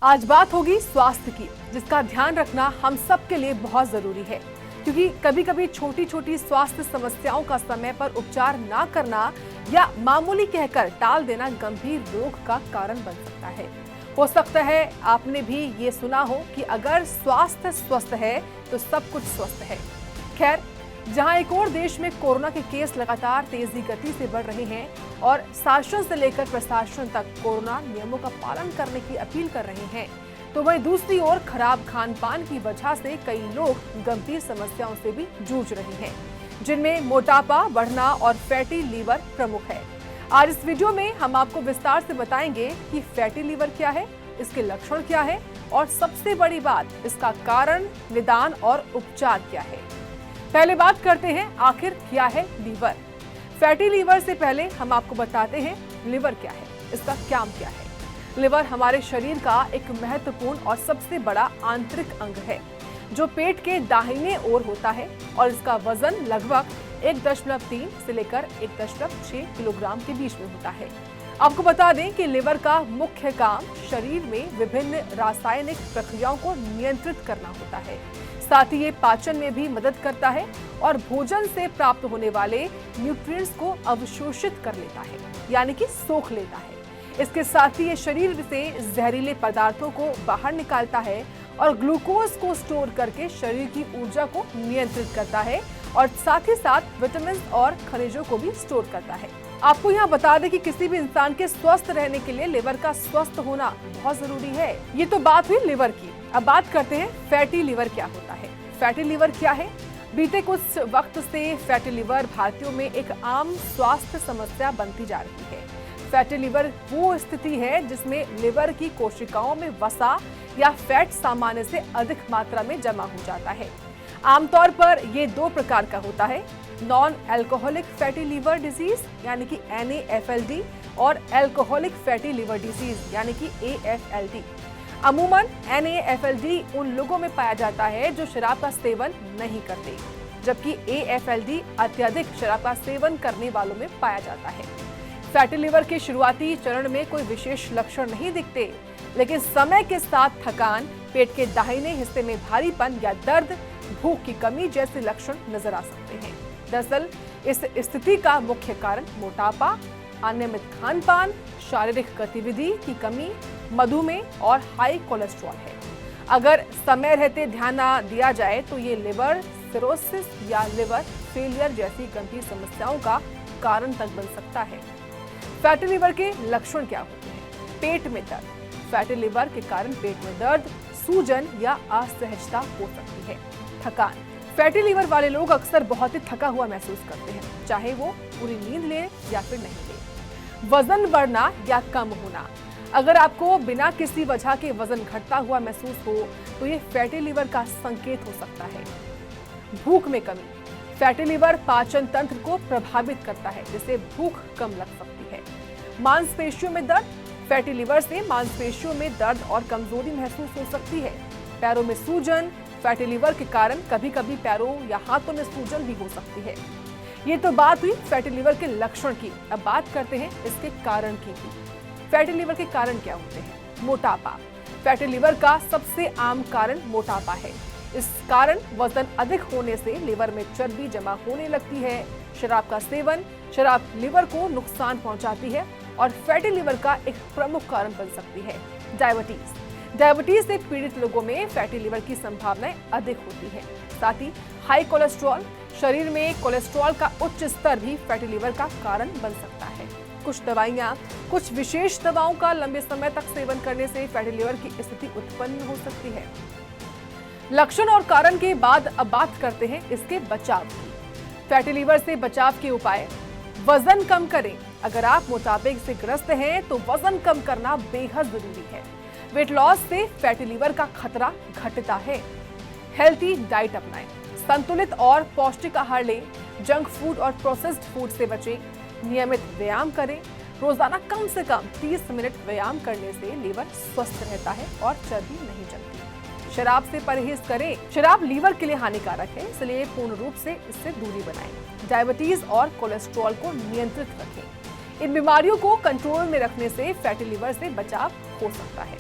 आज बात होगी स्वास्थ्य की, जिसका ध्यान रखना हम सबके लिए बहुत जरूरी है, क्योंकि कभी कभी छोटी छोटी स्वास्थ्य समस्याओं का समय पर उपचार ना करना या मामूली कहकर टाल देना गंभीर रोग का कारण बन सकता है। हो सकता है आपने भी ये सुना हो कि अगर स्वास्थ्य स्वस्थ है तो सब कुछ स्वस्थ है। खैर, जहां एक और देश में कोरोना के केस लगातार तेजी गति से बढ़ रहे हैं और शासन से लेकर प्रशासन तक कोरोना नियमों का पालन करने की अपील कर रहे हैं, तो वहीं दूसरी ओर खराब खान पान की वजह से कई लोग गंभीर समस्याओं से भी जूझ रहे हैं, जिनमें मोटापा बढ़ना और फैटी लीवर प्रमुख है। आज इस वीडियो में हम आपको विस्तार से बताएंगे कि फैटी लीवर क्या है, इसके लक्षण क्या है और सबसे बड़ी बात, इसका कारण, निदान और उपचार क्या है। पहले बात करते हैं आखिर क्या है लीवर। फैटी लीवर से पहले हम आपको बताते हैं लिवर क्या है, इसका काम क्या है। लिवर हमारे शरीर का एक महत्वपूर्ण और सबसे बड़ा आंतरिक अंग है, जो पेट के दाहिने ओर होता है और इसका वजन लगभग 1.3 से लेकर 1.6 किलोग्राम के बीच में होता है। आपको बता दें कि लिवर का मुख्य काम शरीर में विभिन्न रासायनिक प्रक्रियाओं को नियंत्रित करना होता है। साथ ही ये पाचन में भी मदद करता है और भोजन से प्राप्त होने वाले न्यूट्रिएंट्स को अवशोषित कर लेता है, यानी कि सोख लेता है। इसके साथ ही ये शरीर से जहरीले पदार्थों को बाहर निकालता है और ग्लूकोज को स्टोर करके शरीर की ऊर्जा को नियंत्रित करता है और साथ ही साथ विटामिन और खनिजों को भी स्टोर करता है। आपको यहाँ बता दें कि किसी भी इंसान के स्वस्थ रहने के लिए लिवर का स्वस्थ होना बहुत जरूरी है। ये तो बात हुई लिवर की। अब बात करते हैं फैटी लीवर क्या होता है। फैटी लीवर क्या है? बीते कुछ वक्त से फैटी लीवर भारतीयों में एक आम स्वास्थ्य समस्या बनती जा रही है। फैटी लीवर वो स्थिति है जिसमें लिवर की कोशिकाओं में वसा या फैट सामान्य से अधिक मात्रा में जमा हो जाता है। आमतौर पर ये दो प्रकार का होता है, non alcoholic fatty liver disease यानी कि NAFLD और एल्कोहलिक फैटी लीवर डिजीज यानी कि AFLD। अमूमन NAFLD उन लोगों में पाया जाता है जो शराब का सेवन नहीं करते, जबकि AFLD अत्यधिक शराब का सेवन करने वालों में पाया जाता है। फैटी लीवर के शुरुआती चरण में कोई विशेष लक्षण नहीं दिखते, लेकिन समय के साथ थकान, पेट के दाहिने हिस्से में भारीपन या दर्द, भूख की कमी जैसे लक्षण नजर आ सकते हैं। दरअसल इस स्थिति का मुख्य कारण मोटापा, अनियमित खान पान, शारीरिक गतिविधि की कमी, मधुमेह और हाई कोलेस्ट्रॉल है। अगर समय रहते ध्यान न दिया जाए तो ये लिवर सिरोसिस या लिवर फेलियर जैसी गंभीर समस्याओं का कारण तक बन सकता है। फैटी लीवर के लक्षण क्या होते हैं? पेट में दर्द। फैटी लीवर के कारण पेट में दर्द, सूजन या असहजता हो सकती है। थकान। फैटी लीवर वाले लोग अक्सर बहुत ही थका हुआ महसूस करते हैं, चाहे वो पूरी नींद ले या फिर नहीं ले। वजन बढ़ना या कम होना। अगर आपको बिना किसी वजह के वजन घटता हुआ महसूस हो तो ये फैटी लीवर का संकेत हो सकता है। भूख में कमी। फैटी लीवर पाचन तंत्र को प्रभावित करता है, जिससे भूख कम लग सकती है। मांसपेशियों में दर्द। फैटी लीवर से मांसपेशियों में दर्द और कमजोरी महसूस हो सकती है। पैरों में सूजन। फैटी लीवर के कारण कभी कभी पैरों या हाथों में सूजन भी हो सकती है। ये तो बात हुई फैटी लीवर के लक्षण की। अब बात करते हैं इसके कारण की भी। फैटी लीवर के कारण क्या होते हैं? मोटापा। फैटी लीवर का सबसे आम कारण मोटापा है। इस कारण वजन अधिक होने से लिवर में चर्बी जमा होने लगती है। शराब का सेवन। शराब लिवर को नुकसान पहुंचाती है और फैटी लीवर का एक प्रमुख कारण बन सकती है। डायबिटीज। डायबिटीज से पीड़ित लोगों में फैटी लीवर की संभावनाएं अधिक होती है। साथ ही हाई कोलेस्ट्रॉल। शरीर में कोलेस्ट्रॉल का उच्च स्तर भी फैटी लीवर का कारण बन सकता है। कुछ दवाइयां, कुछ विशेष दवाओं का लंबे समय तक सेवन करने से फैटी लीवर की स्थिति उत्पन्न हो सकती है। लक्षण और कारण के बाद अब बात करते हैं इसके बचाव की। फैटी लीवर से बचाव के उपाय। वजन कम करें। अगर आप मोटापे से ग्रस्त हैं तो वजन कम करना बेहद जरूरी है। वेट लॉस से फैटी लीवर का खतरा घटता है। हेल्थी डाइट अपनाएं। संतुलित और पौष्टिक आहार लें। जंक फूड और प्रोसेस्ड फूड से बचें। नियमित व्यायाम करें। रोजाना कम से कम 30 मिनट व्यायाम करने से लीवर स्वस्थ रहता है और चर्बी नहीं जमती। शराब से परहेज करें। शराब लीवर के लिए हानिकारक है, इसलिए पूर्ण रूप से इससे दूरी बनाएं। डायबिटीज और कोलेस्ट्रॉल को नियंत्रित रखें। इन बीमारियों को कंट्रोल में रखने से फैटी लीवर से बचाव हो सकता है।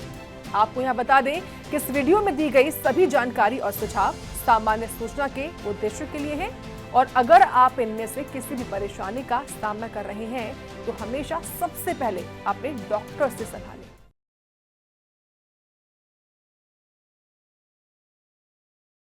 आपको यहाँ बता दें कि इस वीडियो में दी गई सभी जानकारी और सुझाव सामान्य सूचना के उद्देश्य के लिए है और अगर आप इनमें से किसी भी परेशानी का सामना कर रहे हैं तो हमेशा सबसे पहले अपने डॉक्टर से सलाह लें।